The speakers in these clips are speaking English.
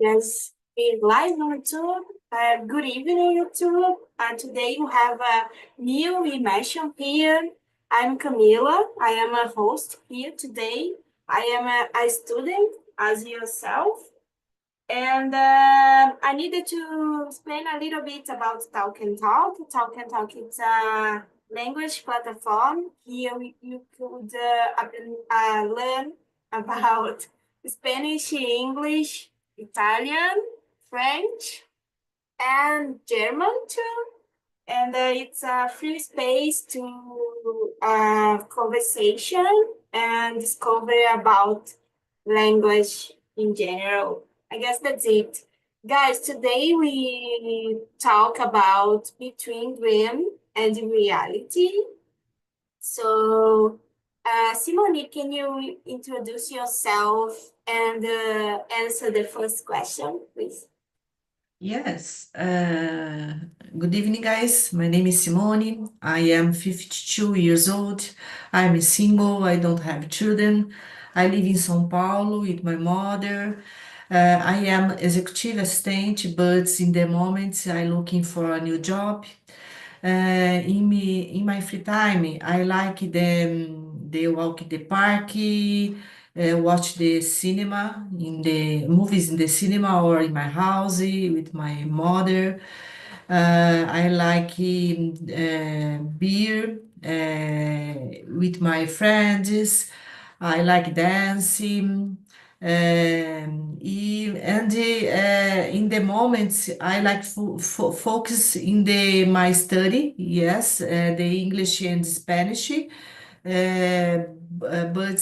Yes, we're live on YouTube. Good evening, YouTube. Today we have a new immersion here. I'm Camila. I am a host here today. I am a student as yourself. And I needed to explain a little bit about Talk and Talk. Talk and Talk is a language platform. Here you could learn about Spanish, English, Italian, French, and German too. And it's a free space to conversation and discover about language in general. I guess that's it. Guys, today we talk about between dream and reality. So, Simone, can you introduce yourself and answer the first question, please? Yes. Good evening, guys. My name is Simone. I am 52 years old. I'm single. I don't have children. I live in São Paulo with my mother. I am executive assistant, but in the moment I'm looking for a new job. In my free time, I like the walk in the park, watch the cinema in the movies in the cinema or in my house with my mother. I like beer with my friends. I like dancing. In the moments, I like focus in my study. Yes, the English and Spanish. But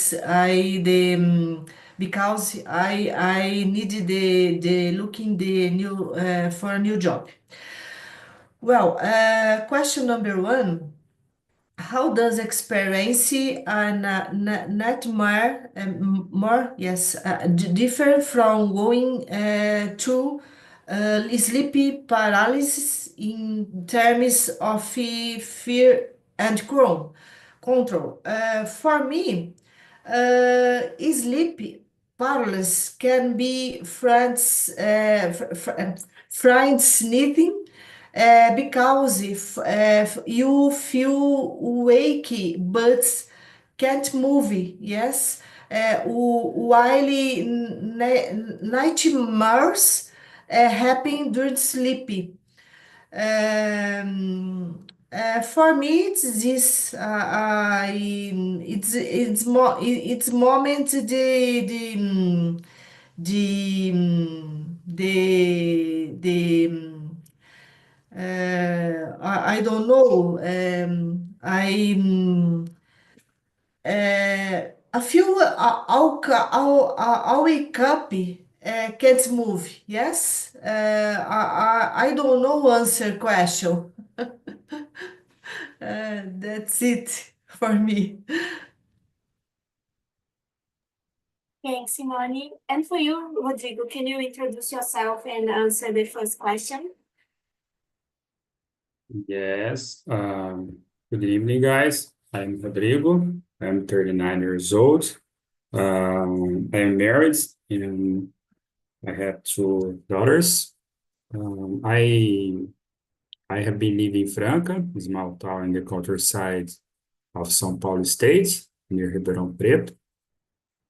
because I need the looking the new for a new job. Well, question number one. How does experience and not more yes differ from going through sleep paralysis in terms of fear and control? For me, sleep paralysis can be friends sneezing because if you feel awake but can't move, yes, while nightmares happen during sleep. For me, it's this. It's more. It's moment I don't know. A few I'll wake up, can't move. Yes, I don't know answer question. That's it for me. Thanks, Simone. And for you, Rodrigo, can you introduce yourself and answer the first question? Yes. Good evening, guys. I'm Rodrigo. I'm 39 years old. I'm married and I have two daughters. I have been living in Franca, a small town in the countryside of São Paulo State, near Ribeirão Preto.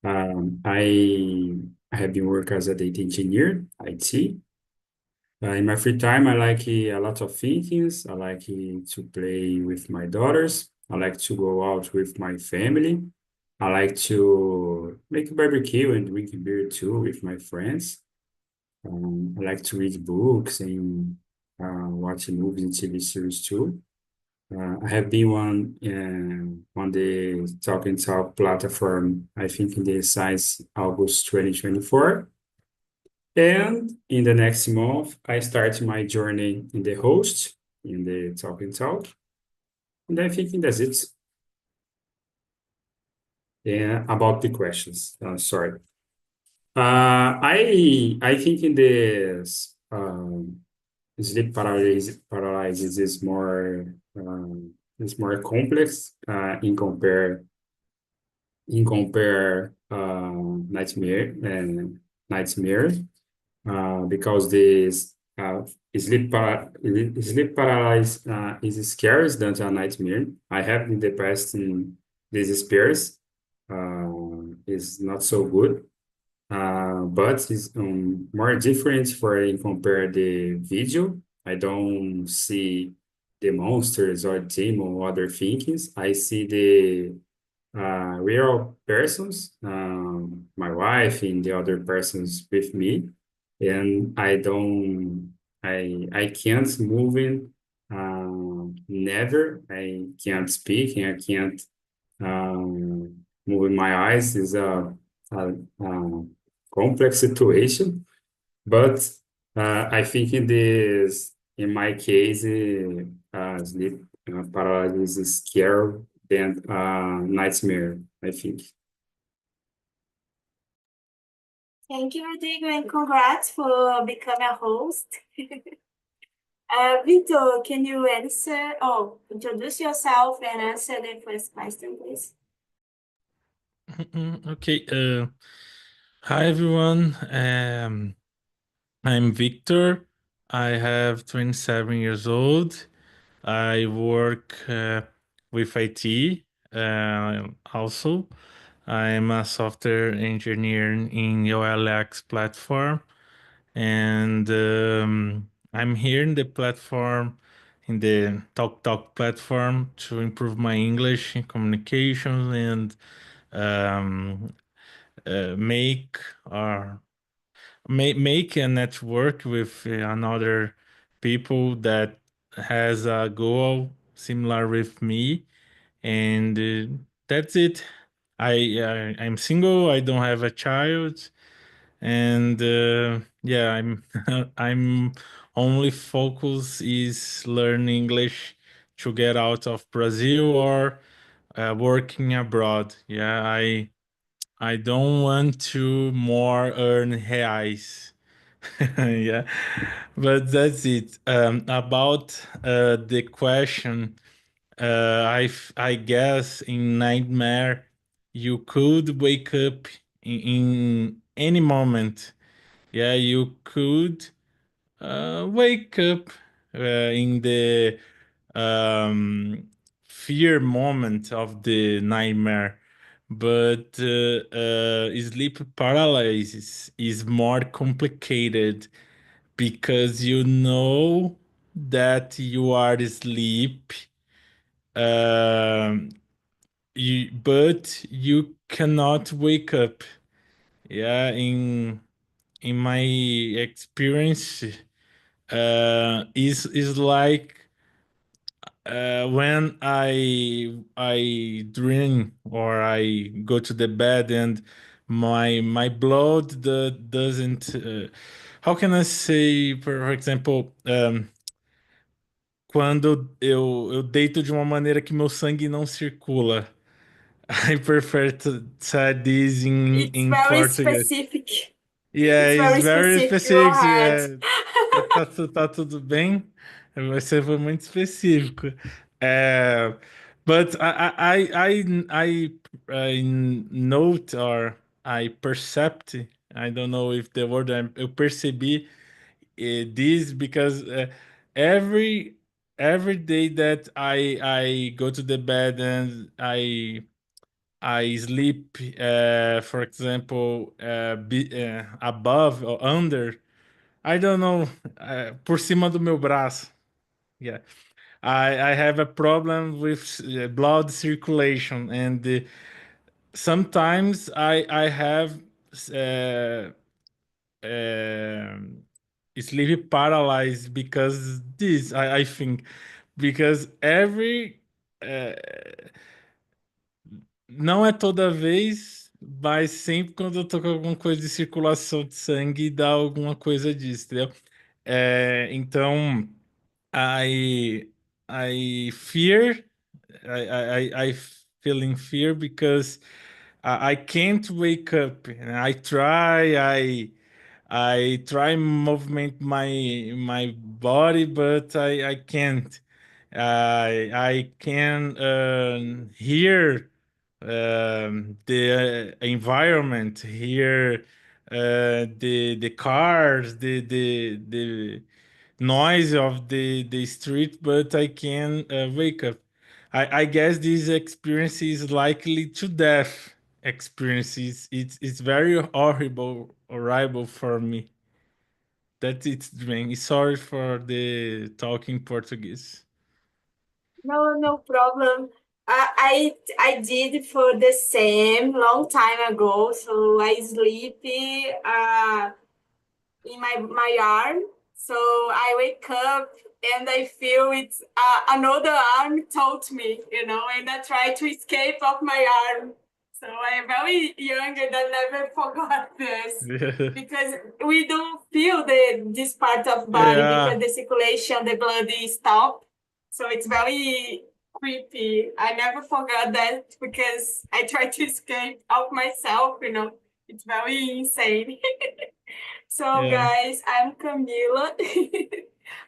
I have been working as a data engineer, IT. In my free time, I like a lot of things. I like to play with my daughters. I like to go out with my family. I like to make barbecue and drink beer too with my friends. I like to read books and watch movies and TV series too. I have been on the Talk and Talk platform, I think in the since August 2024. And in the next month, I start my journey in the host, in the Talk and Talk. And I think that's it. Yeah, about the questions. Sorry. I think in this sleep paralysis is more complex in compare nightmare. because this sleep paralysis is scary than a nightmare. I have in the past in this experience is not so good, but it's more different for in compare the video. I don't see the monsters or demon or other things. I see the real persons, my wife and the other persons with me, and I can't move in, never. I can't speak and I can't move my eyes. Is a complex situation, but I think in my case, sleep paralysis is scary than nightmare, I think. Thank you, Rodrigo, and congrats for becoming a host. Victor, can you introduce yourself and answer the first question, please? Okay. Hi, everyone. I'm Victor. I have 27 years old. I work with IT also. I'm a software engineer in OLX platform, and I'm here in the platform, in the TalkTalk platform, to improve my English in communication and um, make or make a network with another people that has a goal similar with me, and that's it. I'm single. I don't have a child, and yeah, I'm I'm only focus is learn English to get out of Brazil or working abroad. Yeah, I don't want to more earn reais. Yeah, but that's it. About the question, I guess in nightmare you could wake up in any moment. Yeah, you could wake up in the um, fear moment of the nightmare, but sleep paralysis is more complicated because you know that you are asleep, um, but you cannot wake up. Yeah, in my experience, is like when I dream or I go to the bed and my blood doesn't. How can I say, for example, quando eu deito de uma maneira que meu sangue não circula. I prefer to say this It's in very Portuguese. specific. Yeah, It's it's very very specific. Go specific. ahead. Tá tudo bem? Você foi muito específico. É, but I note or I percept, I don't know if the word, eu percebi this because every day that I go to the bed and I sleep, for example, above or under. I don't know, por cima do meu braço. Yeah, I have a problem with blood circulation, and sometimes I have uh, um sleep paralyzed because this. I think because every uh, não é toda vez, mas sempre quando eu tô com alguma coisa de circulação de sangue, dá alguma coisa disso, entendeu? Então, I I fear, I feel in fear because I can't wake up. I try movement my body, but I can't. I can hear the environment, hear the cars, the noise of the street, but I can wake up. I guess this experience is likely to death experiences. It's very horrible for me. That's its dream. Sorry for the talking Portuguese. No, no problem. I did for the same long time ago. So I sleep in my arm. So I wake up and I feel it's another arm told me, and I try to escape of my arm. So I'm very young and I never forgot this Yeah. because we don't feel this part of body Yeah. because the circulation, the blood is stopped. So it's very creepy. I never forgot that because I try to escape of myself, It's very insane. So, Yeah. guys, I'm Camila.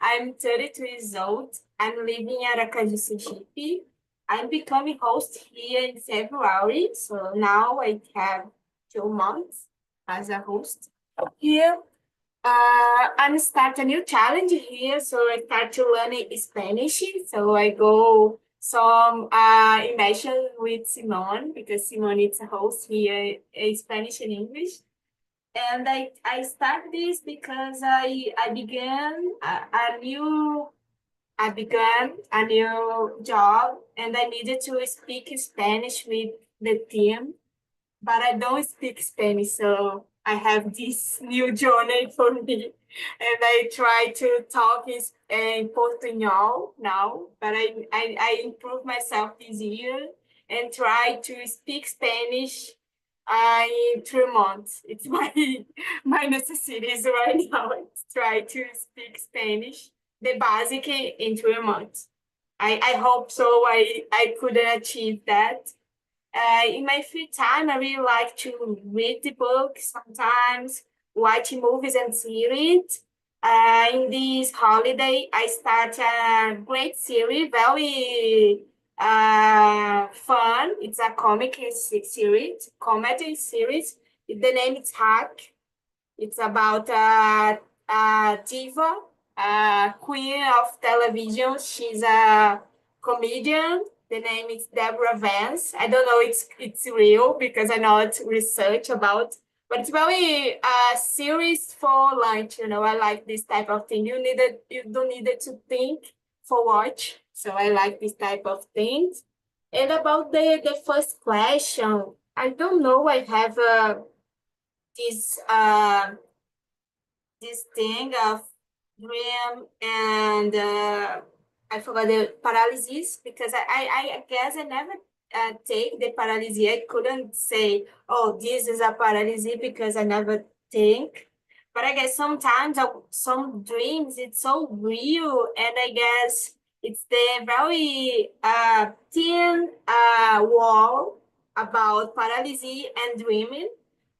I'm 32 years old. I'm living at Aracaju, Sergipe. I'm becoming host here in February. So now I have 2 months as a host here. I'm start a new challenge here. So I start to learning Spanish. So I go some immersion with Simone because Simone is a host here in Spanish and English. And I start this because I began a new job and I needed to speak Spanish with the team, but I don't speak Spanish, so I have this new journey for me. And I try to talk in Portuñol now, but I improve myself this year and try to speak Spanish in 3 months. It's my necessities right now. It's try to speak Spanish, the basic in 3 months. I hope so. I could achieve that. In my free time, I really like to read the book sometimes, watch movies and series. In this holiday, I start a great series, very fun. It's a comic series, comedy series. The name is Hack. It's about a diva, a queen of television. She's a comedian. The name is Deborah Vance. I don't know it's real because I not research about, but it's very serious for lunch. I like this type of thing. You don't need it to think for watch. So I like this type of things. And about the first question, I don't know. I have this this thing of dream and I forgot the paralysis because I guess I never take the paralysis. I couldn't say, oh, this is a paralysis because I never think. But I guess sometimes some dreams, it's so real. And I guess it's the very thin wall about paralysis and dreaming.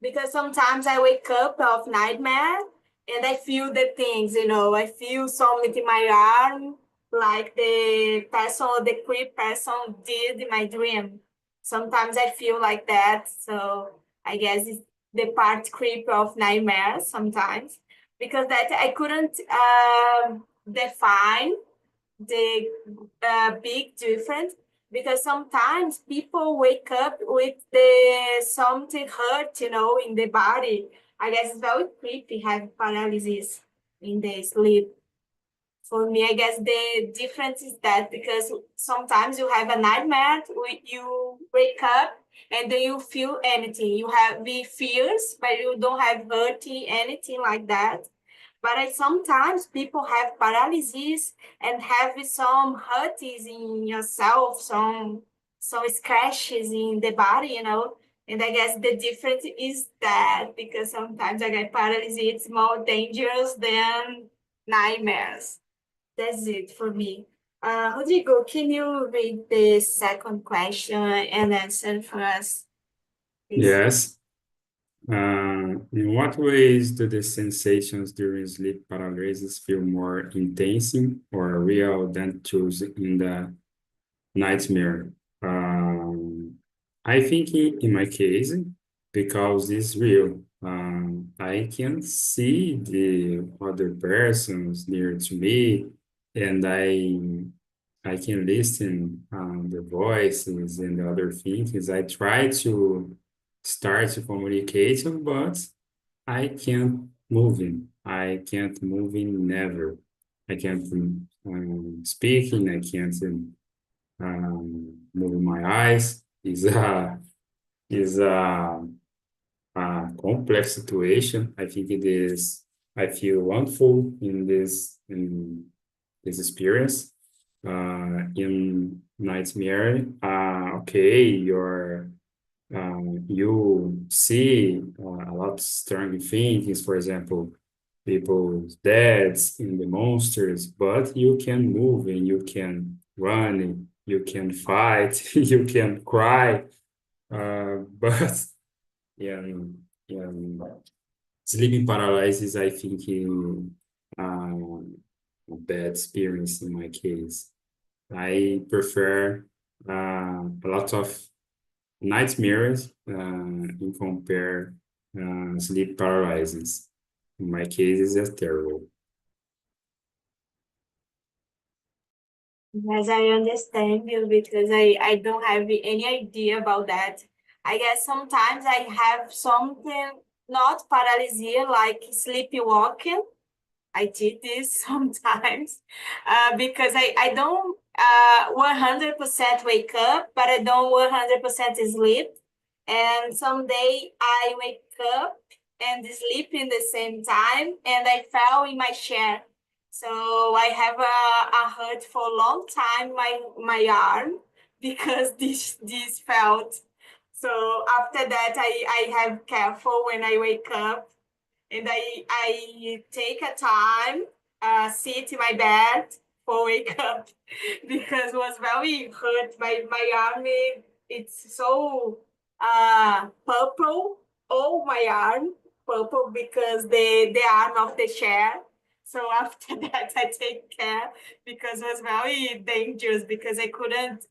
Because sometimes I wake up of nightmare and I feel the things, I feel something in my arm, like the creep person did in my dream. Sometimes I feel like that. So I guess it's the part creep of nightmares sometimes because that I couldn't define the big difference because sometimes people wake up with the something hurt, in the body. I guess it's very creepy having paralysis in the sleep. For me, I guess the difference is that because sometimes you have a nightmare, you wake up and then you feel anything. You have the fears, but you don't have hurting anything like that. But sometimes people have paralysis and have some hurts in yourself, some scratches in the body. And I guess the difference is that because sometimes I get paralysis, it's more dangerous than nightmares. That's it for me. Rodrigo, can you read the second question and answer for us, please? Yes. In what ways do the sensations during sleep paralysis feel more intense or real than those in the nightmare? I think in my case, because it's real, I can see the other persons near to me, and I can listen the voices and the other things. I try to start to communicate, but I can't move in. I can't move in never. I can't speaking. I can't move my eyes. Is a complex situation. I think it is. I feel wonderful in this experience. In nightmare, okay, you see a lot of strong things. For example, people's deaths in the monsters, but you can move and you can run, you can fight, you can cry. But yeah, yeah, sleeping paralysis, I think, a bad experience in my case. I prefer a lot of nightmares in compare sleep paralysis. In my case, it's terrible. Yes, I understand you because I don't have any idea about that. I guess sometimes I have something, not paralysia, like sleepwalking. I did this sometimes because I don't 100% wake up, but I don't 100% sleep. And someday I wake up and sleep in the same time, and I fell in my chair. So I have a hurt for a long time my arm because this felt. So after that I have careful when I wake up and I take a time, sit in my bed for wake up because it was very hurt. My arm, it's so purple. Oh, my arm purple because the arm of the chair. So after that, I take care because it was very dangerous because I couldn't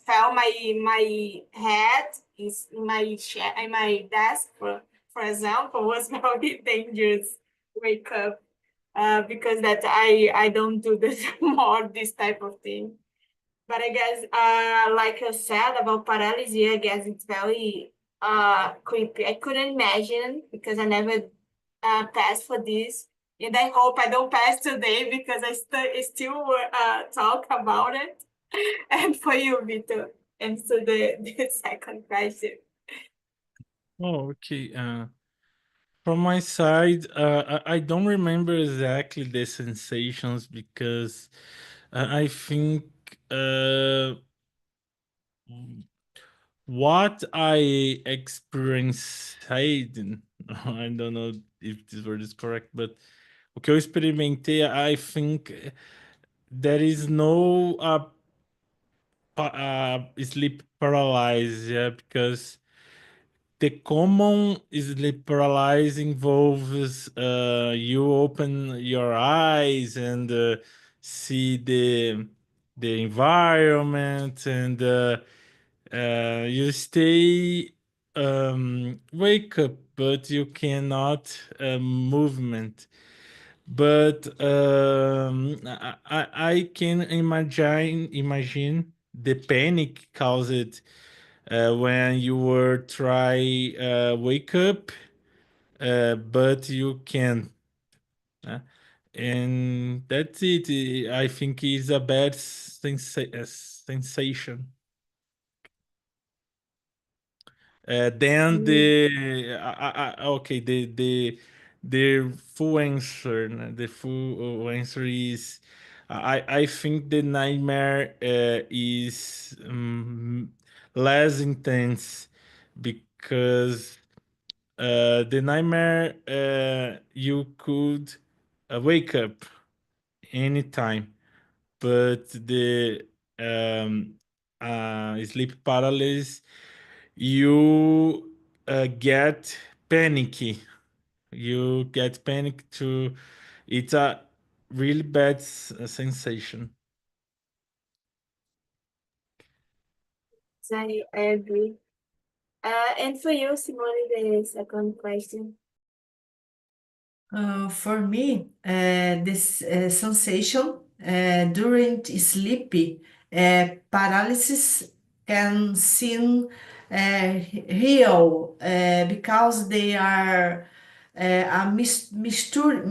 feel my head in my chair in my desk for example, was very dangerous wake up because that I don't do this more this type of thing. But I guess like you said about paralysis, I guess it's very creepy. I couldn't imagine because I never passed for this. And I hope I don't pass today because I still talk about it. And for you, Vito, answer the second question. Oh, okay. From my side, I don't remember exactly the sensations because I think what I experienced, I don't know if this word is correct, but o que eu experimentei, I think there is no sleep paralysis, yeah, because the common sleep paralysis involves you open your eyes and see the environment and you stay wake up, but you cannot movement. But I can imagine the panic caused when you were try wake up, but you can. Uh, and that's it. I think it's a bad sensation. Then okay, the full answer, the full answer is I think the nightmare is less intense because the nightmare you could wake up anytime, but the um, sleep paralysis you get panicky. You get panic to. It's a really bad sensation. I agree. And for you, Simone, the second question. For me, this sensation during sleep, paralysis can seem real because they are a mixture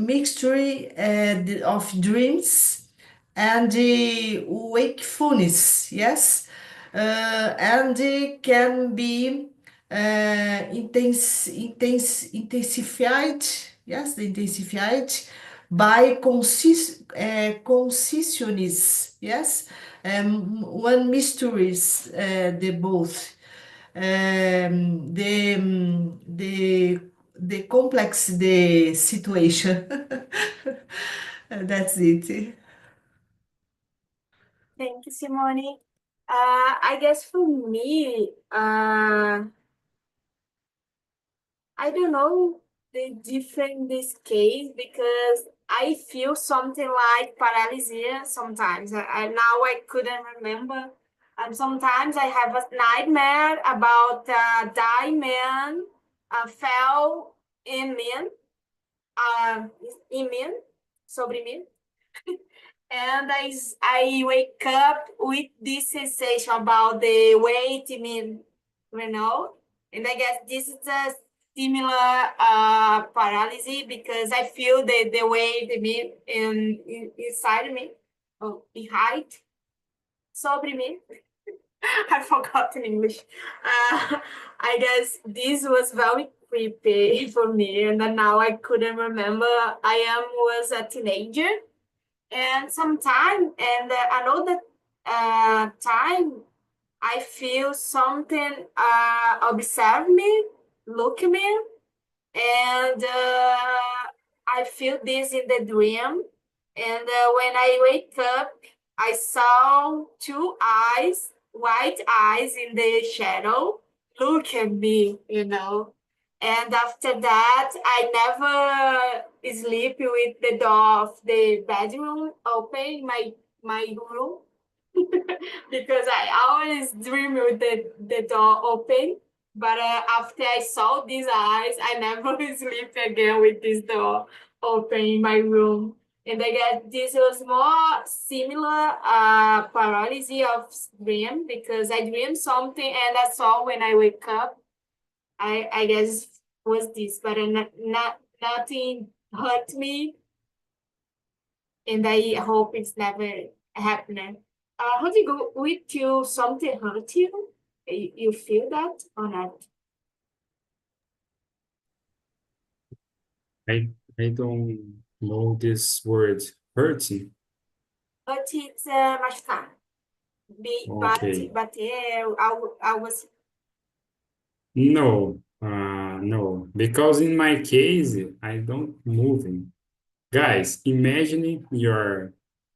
of dreams and wakefulness, yes, and it can be intensified, yes, the intensified by consciousness, yes, one mysteries the both. The complex the situation. That's it. Thank you, Simone. I guess for me, I don't know the difference in this case because I feel something like paralysis sometimes. Now I couldn't remember. And sometimes I have a nightmare about a dying man fell em mim, sobre mim. And I wake up with this sensation about the weight in me, you know? And I guess this is a similar paralysis because I feel the weight in me inside me, oh, behind, sobre me. I forgot in English. I guess this was very creepy for me, and then now I couldn't remember. Was a teenager, and sometime, and another time, I feel something observe me, look at me, and I feel this in the dream. And when I wake up, I saw two eyes, white eyes in the shadow, look at me, you know. And after that, I never sleep with the door of the bedroom open, my room, because I always dream with the door open. But after I saw these eyes, I never sleep again with this door open in my room. And I guess this was more similar paralysis of dream because I dreamed something and I saw when I wake up. I guess was this, but nothing hurt me, and I hope it's never happening. Rodrigo, with you, something hurt you? You feel that or not? I don't know this word, hurting. But it's machucar. Okay. Bater, algo assim. No, no, because in my case, I don't moving. Guys, imagine your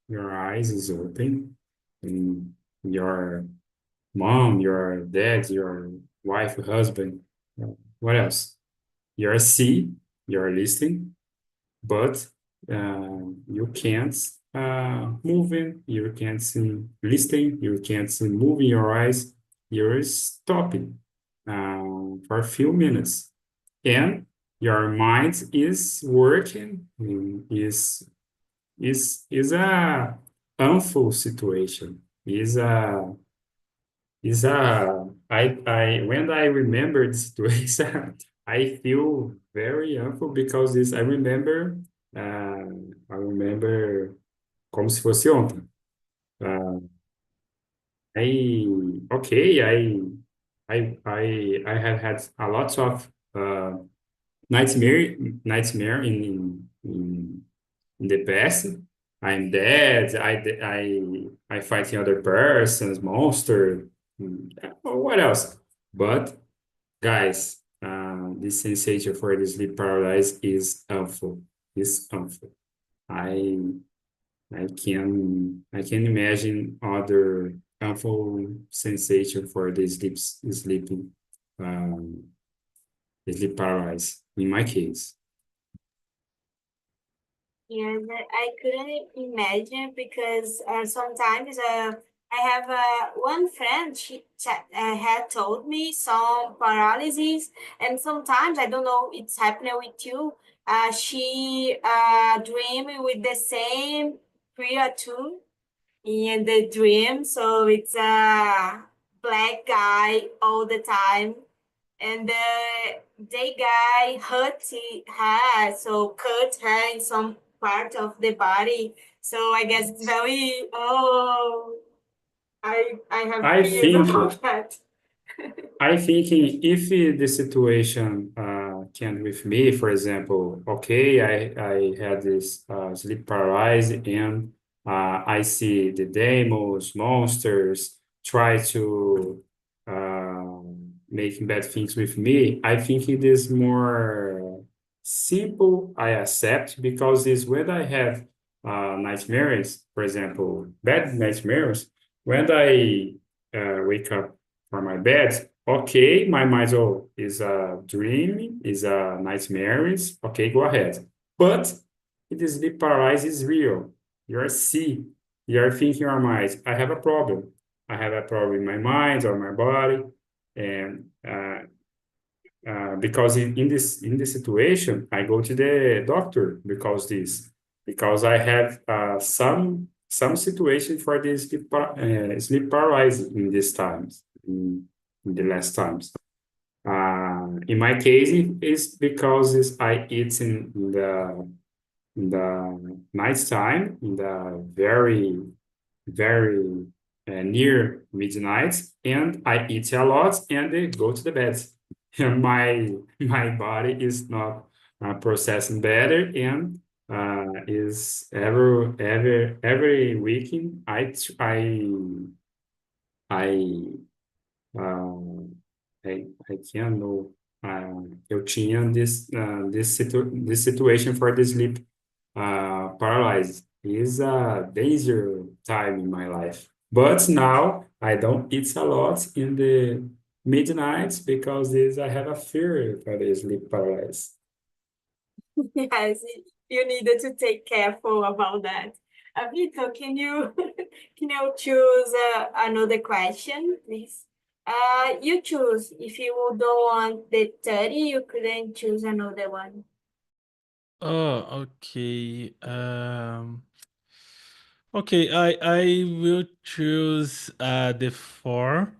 eyes is open and your mom, your dad, your wife, husband, what else? You're see, you're listening, but you can't moving, you can't see listening, you can't see moving your eyes. You're stopping for a few minutes, and your mind is working, is a harmful situation. I when I remember the situation, I feel very harmful because this I remember como se fosse ontem. I okay, I have had a lot of nightmare in the past. I'm dead. I fighting other persons, monster. What else? But guys, this sensation for the sleep paralysis is harmful. Is harmful. I I can imagine other harmful sensation for the sleep paralysis in my case. Yes, I couldn't imagine because sometimes I have one friend. She had told me some paralysis, and sometimes I don't know it's happening with you. She dream with the same creature in the dream, so it's a black guy all the time, and the guy her, so cut her in some part of the body. So I guess it's very I have I fears think about that. I thinking if the situation can with me, for example, okay, I had this sleep paralysis and I see the demons, monsters try to making bad things with me. I think it is more simple. I accept because it's when I have nightmares, for example, bad nightmares, when I wake up from my bed. Okay, my mind, oh, is a dream, is a nightmares. Okay, go ahead. But it is sleep paralysis is real. You're sick. You're thinking your mind, I have a problem. I have a problem in my mind or my body. And because in this situation, I go to the doctor because I have some situation for this sleep paralysis in these times in the last times. In my case, it's because I eat in the night time, in the very near midnight, and I eat a lot and go to the bed. And my body is not processing better, and is every weekend I I can't know. Eu tinha this situation for the sleep paralysis. Is a danger time in my life. But now I don't eat a lot in the midnight because this I have a fear for the sleep paralysis. Yes, you needed to take careful about that. Vito, can you can you choose another question, please? You choose. If you don't want the 30, you couldn't choose another one. Oh, okay. Okay, I will choose the four.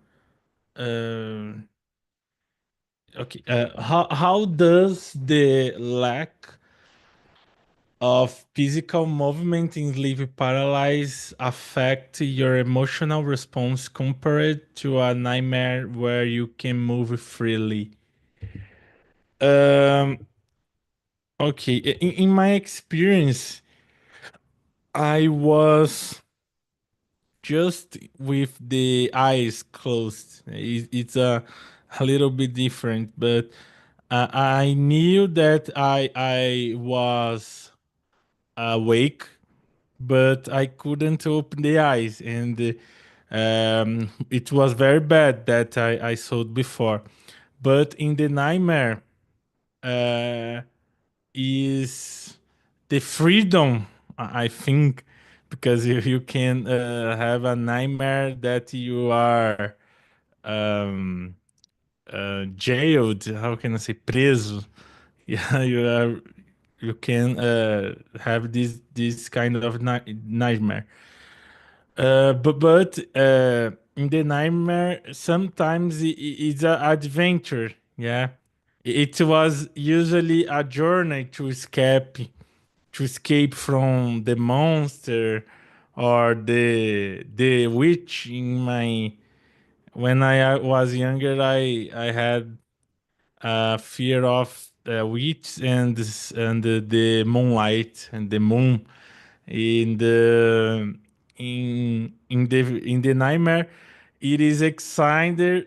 Um, okay. How does the lack of physical movement in sleep paralysis affect your emotional response compared to a nightmare where you can move freely? Um, okay, in my experience, I was just with the eyes closed. It's a little bit different, but I knew that I was awake, but I couldn't open the eyes, and it was very bad that I saw before. But in the nightmare, uh, is the freedom, I think, because you can have a nightmare that you are um, jailed. How can I say preso? Yeah, you can have this kind of nightmare. But in the nightmare, sometimes it's an adventure. Yeah, it was usually a journey to escape from the monster or the witch. In my when I was younger, I had a fear of witch and the moonlight and the moon in the nightmare. It is exciting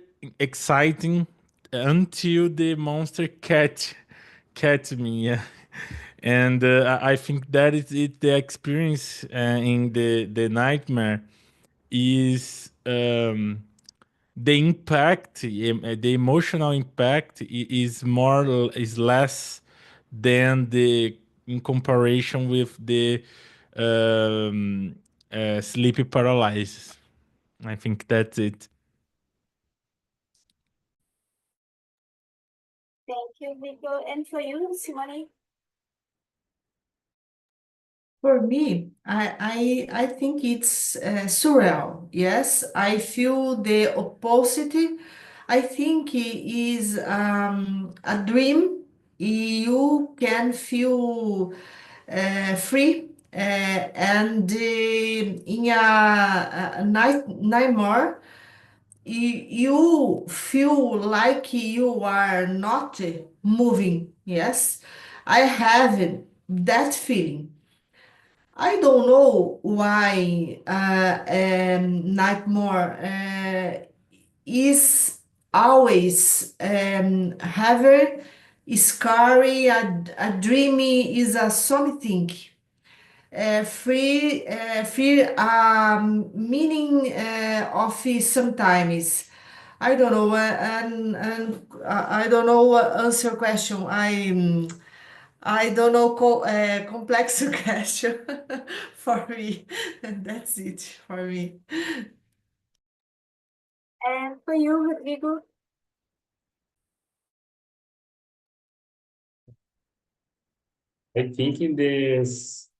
until the monster catch me. Yeah. And I think that is it. The experience in the nightmare is the impact, the emotional impact is less than the in comparison with the um, sleep paralysis. I think that's it. Thank you, Vico. And for you, Simone? For me, I think it's surreal. Yes, I feel the opposite. I think it is a dream. You can feel free, and in a nightmare, you feel like you are not moving. Yes, I have that feeling. I don't know why nightmare is always heavy, scary, a dreamy is a something. Free meaning of it sometimes. I don't know, and I don't know what answer question. I don't know complex question for me. That's it for me. And for you, Rodrigo? I think in this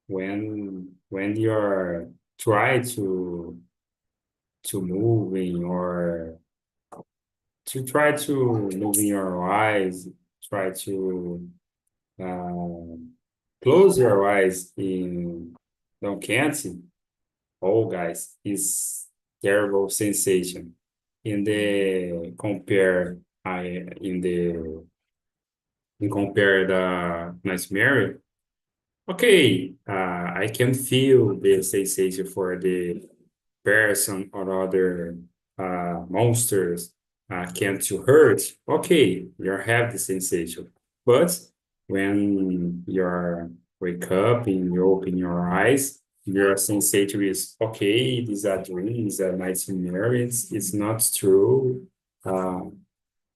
when you're try to moving or to try to moving your eyes, try to close your eyes in don't can't see. Oh, guys, is terrible sensation. In the compare, I in compare the nightmare. Okay, I can feel the sensation for the person or other monsters can't to hurt. Okay, you have the sensation, but when you're wake up and you open your eyes, your sensation is okay. This is a dream. It's a nightmare. It's not true. Uh,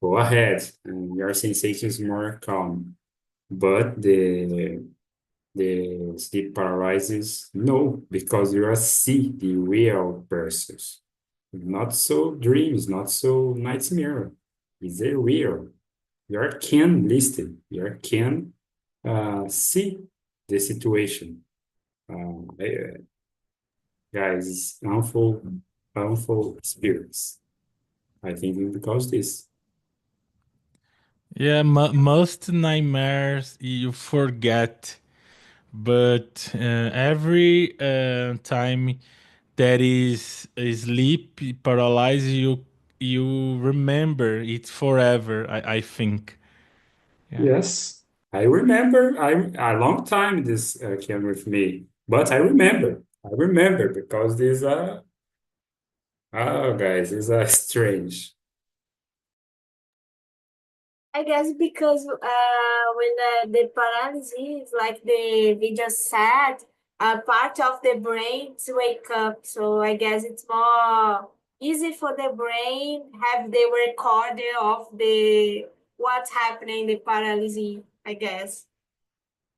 Go ahead, and your sensation is more calm. But the sleep paralysis, no, because you are see the real persons. Not so dreams, not so nightmare. It's a real. You can listen. You can see the situation. Guys, it's harmful experience. I think it's because this. Yeah, most nightmares you forget, but every time that is sleep paralyze you, you remember it forever. I think. Yeah. Yes, I remember. I a long time this came with me, but I remember. I remember because these are oh guys, these are strange. I guess because when the paralysis, like we just said, a part of the brain to wake up. So I guess it's more easy for the brain have the recorder of the what's happening in the paralysis. I guess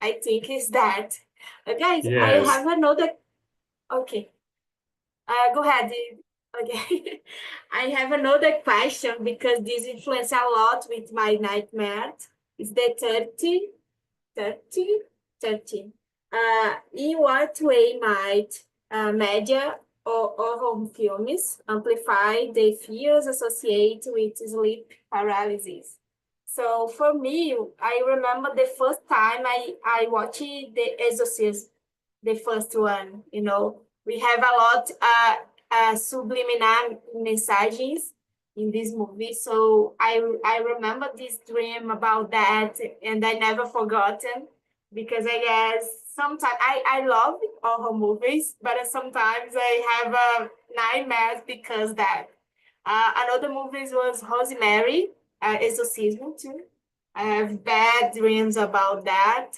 I think is that. Guys, I Yes. have another. Okay. Go ahead. Okay. I have another question because this influences a lot with my nightmare. Is the 30, 30, 30. In what way might media or home films amplify the fears associated with sleep paralysis? So for me, I remember the first time I watched The Exorcist, the first one, we have a lot subliminal messages in this movie. So I remember this dream about that, and I never forgotten because I guess sometimes I love horror movies, but sometimes I have nightmares because that. Another movies was Rosemary, Exorcism too. I have bad dreams about that.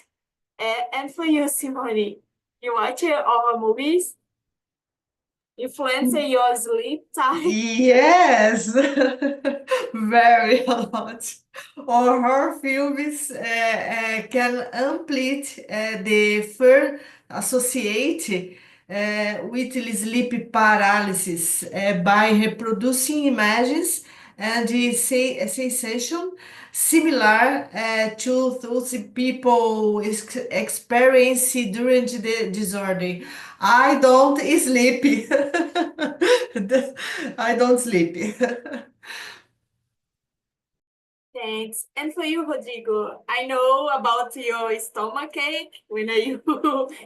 And for you, Simone, you watch horror movies? Influence your sleep time? Yes, very a lot. Horror films can amplify the fear associated with sleep paralysis by reproducing images and the sensation similar to those people experience during the disorder. I don't sleep. I don't sleep. Thanks. And for you, Rodrigo, I know about your stomach ache when you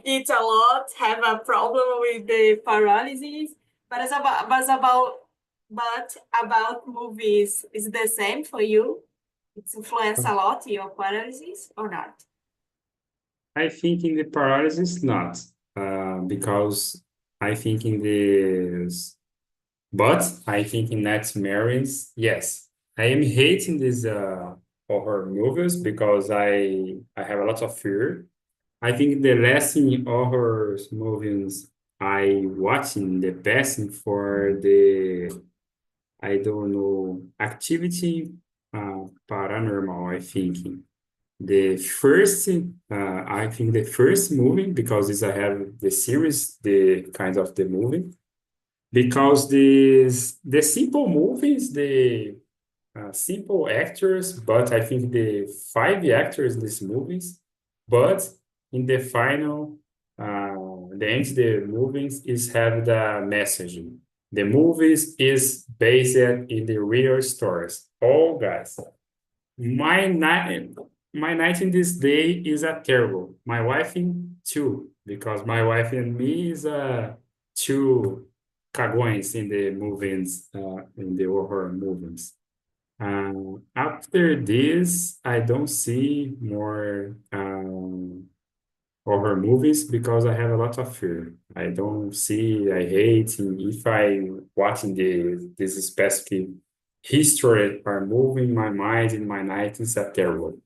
eat a lot, have a problem with the paralysis. But about movies, is the same for you? It's influence a lot your paralysis or not? I think in the paralysis, not, because I think in this, but I think in nightmares, yes. I am hating these horror movies because I have a lot of fear. I think the last in horror movies I watched in the past for the I don't know activity paranormal. I think I think the first movie because this I have the series, the kind of the movie because the simple movies, the simple actors, but I think the five actors in these movies, but in the final, the end of the movies is have the messaging. The movies is based in the real stories. Oh, guys, my night, my night in this day is a terrible. My wife in too, because my wife and me is two cagões in the movies, in the horror movies. After this, I don't see more horror movies because I have a lot of fear. I don't see, I hate if I watching this specific history or moving my mind in my night is a terrible.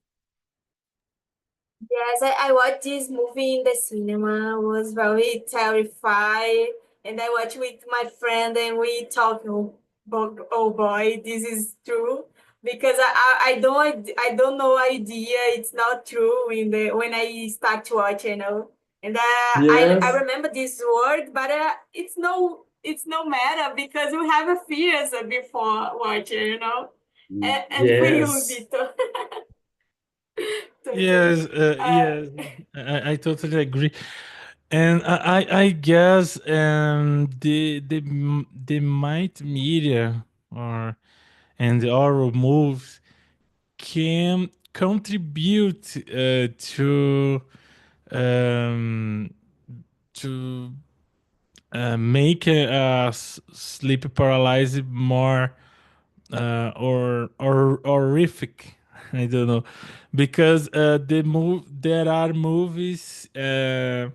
Yes, I watched this movie in the cinema, was very terrified, and I watched with my friend and we talked, oh boy, this is true. Because I don't know idea it's not true when I start to watch, you know. And I Yes. remember this word, but it's no matter because we have a fears before watching, you know. And for you, Yes. Victor. Totally. Yes, Uh, yes, I totally agree. And I guess the might media or and the oral moves can contribute um, to make sleep paralysis more or horrific. I don't know because there are movies that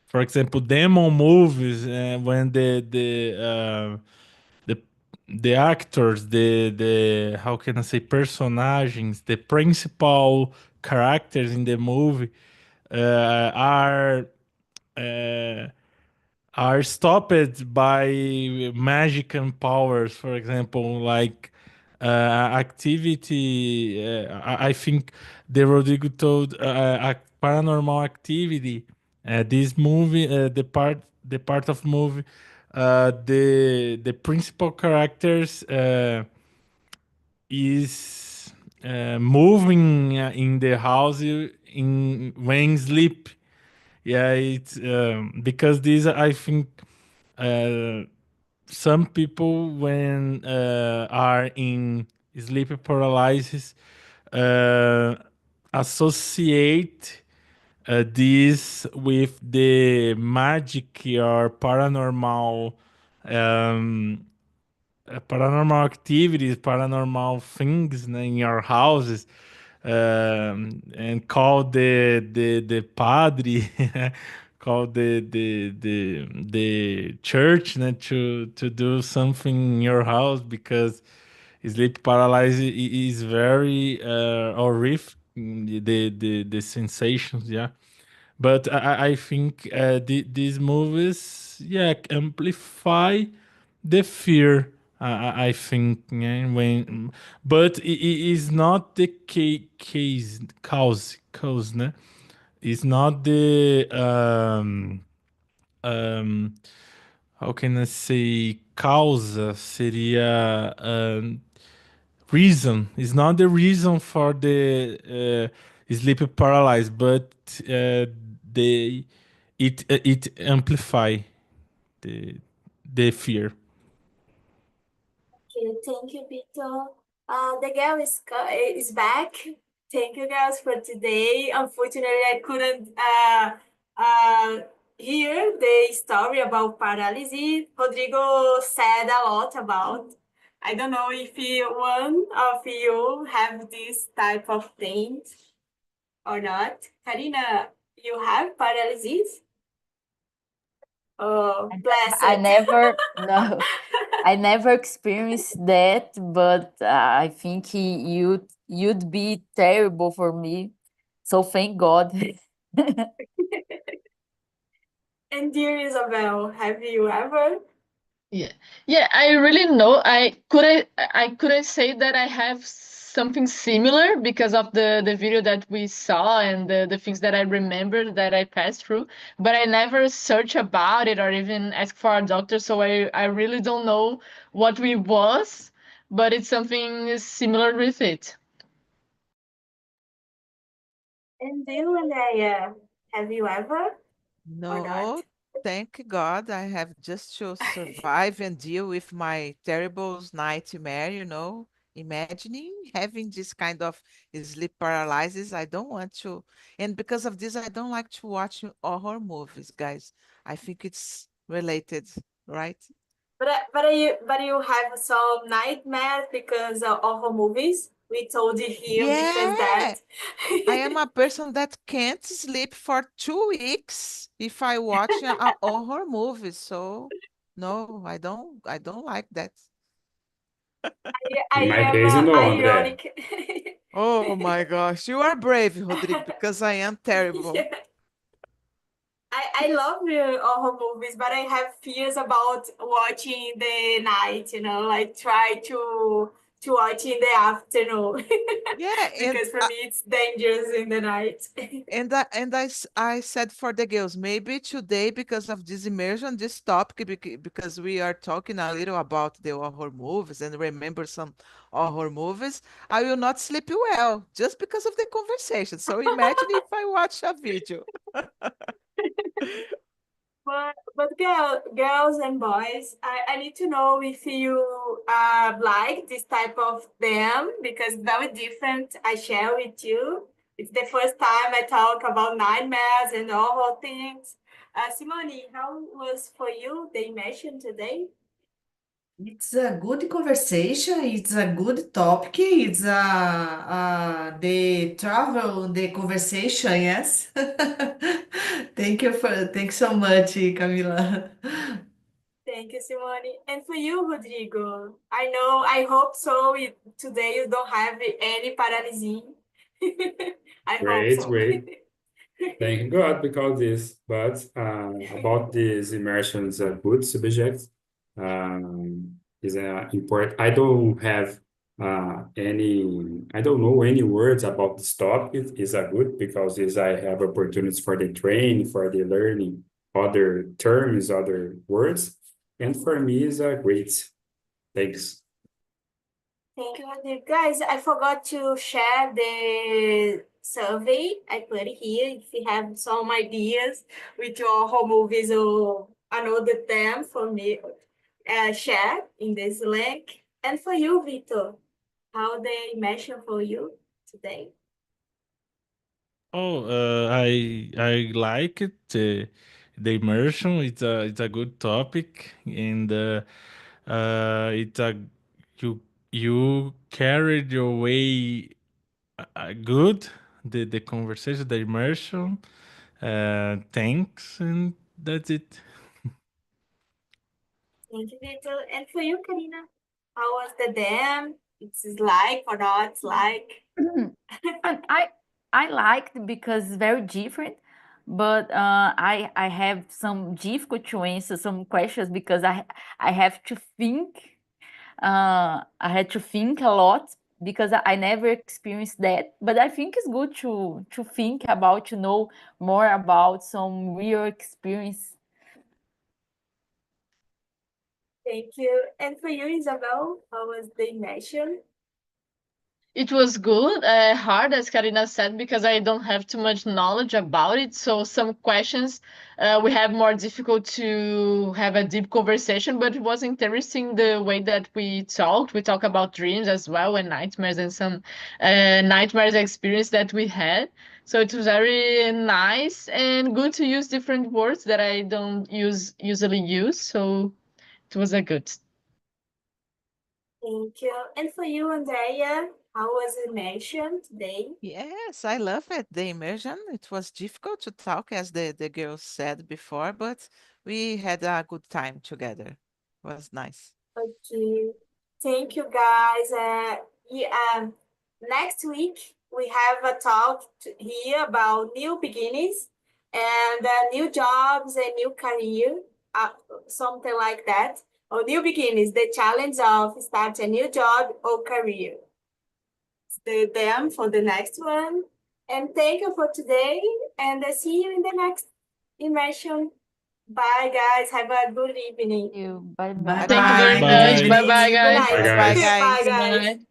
for example demo movies when the the actors the how can I say personagens the principal characters in the movie uh, uh, are stopped by magic and powers, for example, like activity. I think the Rodrigo told paranormal activity. This movie, the part of movie, the principal characters is moving in the house in when sleep. Yeah, it's because these I think uh, some people when are in sleep paralysis uh, associate this with the magic or um, paranormal activities, paranormal things in your houses, and call the padre, call the church to do something in your house because sleep paralysis is very horrific. The sensations, yeah. But I think these movies, yeah, amplify the fear I think, yeah, but it is not the cause, né? It's not the how can I say, causa seria reason. It's not the reason for the sleep paralysis, but they it amplify the the fear. Okay, thank you, Vito. The girl is back. Thank you, girls, for today. Unfortunately, I couldn't hear the story about paralysis. Rodrigo said a lot about. I don't know if one of you have this type of things or not. Karina, you have paralysis? Oh, bless I it. never, no, I never experienced that, but I think you'd be terrible for me. So thank God. And dear Isabel, have you ever? Yeah, I really know. I couldn't say that I have something similar because of the video that we saw and the things that I remember that I passed through, but I never search about it or even ask for a doctor, so I really don't know what we was, but it's something similar with it. And you, Andrea, have you ever or No, not? thank God I have just to survive and deal with my terrible nightmare, imagining having this kind of sleep paralysis. I don't want to, and because of this, I don't like to watch horror movies, guys. I think it's related, right? But you have some nightmares because of horror movies. We told you here because that. Yeah, I am a person that can't sleep for 2 weeks if I watch a horror movie. So no, I don't like that. I In my am case, no, André. ironic. Oh my gosh, you are brave, Rodrigo, because I am terrible. Yeah. I love horror movies, but I have fears about watching the night, like try to watch in the afternoon Yeah, and because for me it's dangerous in the night. I said for the girls, maybe today because of this immersion, this topic, because we are talking a little about the horror movies and remember some horror movies, I will not sleep well just because of the conversation. So imagine if I watch a video. But girls and boys, I need to know if you like this type of them because very different. I share with you. It's the first time I talk about nightmares and all things. Simone, how was for you the immersion today? It's a good conversation. It's a good topic. It's the travel, the conversation. Yes. Thanks so much, Camila. Thank you, Simone. And for you, Rodrigo, I hope so. Today you don't have any paralysis. I hope Great, so. great. Thank God because this, but about this immersion is a good subject. Is important. I don't have I don't know any words about this topic. It's a good because is I have opportunities for the training, for the learning other terms, other words, and for me is a great. Thanks. Thank you, Rodrigo. Guys, I forgot to share the survey. I put it here. If you have some ideas with your home movies or another them for me, share in this link. And for you, Vitor, how they measure for you today? Oh, I like it. The immersion. It's a good topic, and it's a you you carried your way good. The conversation, the immersion. Thanks, and that's it. Thank you, Vitor. And for you, Karina, how was the dam? It's like or not like? And I liked because it's very different, but I have some difficult to answer some questions because I have to think I had to think a lot because I never experienced that. But I think it's good to think about, to know more about some real experience. Thank you. And for you, Isabel, how was the immersion? It was good, hard, as Karina said, because I don't have too much knowledge about it. So some questions we have more difficult to have a deep conversation, but it was interesting the way that we talked. We talk about dreams as well and nightmares and some nightmares experience that we had. So it was very nice and good to use different words that I don't usually use. So it was a good. Thank you. And for you, Andrea, how was the immersion today? Yes, I love it. The immersion, it was difficult to talk, as the girls said before, but we had a good time together. It was nice. Okay. Thank you, guys. Next week, we have a talk here about new beginnings and new jobs and new career, something like that. Or new beginnings, the challenge of start a new job or career. Stay them for the next one. And thank you for today. And see you in the next immersion. Bye, guys. Have a good evening. You. Bye Bye bye. Thank you very bye. Good much. evening. Bye bye, Good guys. night. Bye, Bye, guys. guys. Bye, guys. Bye.